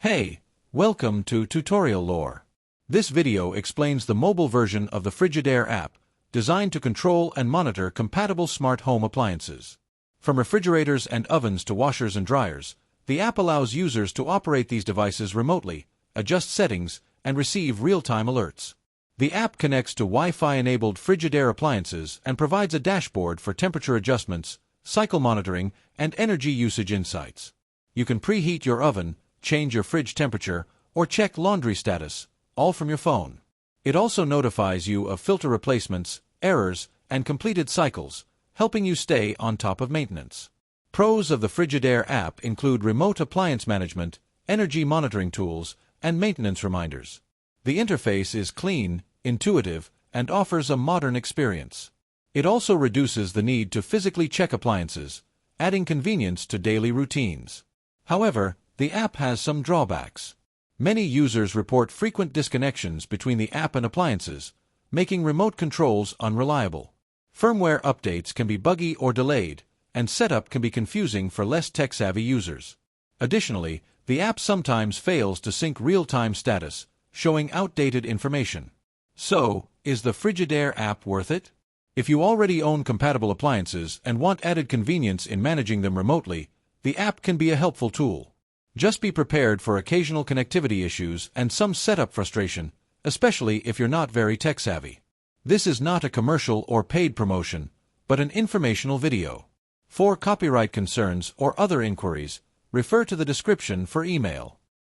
Hey, welcome to Tutorial Lore. This video explains the mobile version of the Frigidaire app, designed to control and monitor compatible smart home appliances. From refrigerators and ovens to washers and dryers, the app allows users to operate these devices remotely, adjust settings, and receive real-time alerts. The app connects to Wi-Fi-enabled Frigidaire appliances and provides a dashboard for temperature adjustments, cycle monitoring, and energy usage insights. You can preheat your oven, change your fridge temperature, or check laundry status, all from your phone. It also notifies you of filter replacements, errors, and completed cycles, helping you stay on top of maintenance. Pros of the Frigidaire app include remote appliance management, energy monitoring tools, and maintenance reminders. The interface is clean, intuitive, and offers a modern experience. It also reduces the need to physically check appliances, adding convenience to daily routines. However, the app has some drawbacks. Many users report frequent disconnections between the app and appliances, making remote controls unreliable. Firmware updates can be buggy or delayed, and setup can be confusing for less tech-savvy users. Additionally, the app sometimes fails to sync real-time status, showing outdated information. So, is the Frigidaire app worth it? If you already own compatible appliances and want added convenience in managing them remotely, the app can be a helpful tool. Just be prepared for occasional connectivity issues and some setup frustration, especially if you're not very tech-savvy. This is not a commercial or paid promotion, but an informational video. For copyright concerns or other inquiries, refer to the description for email.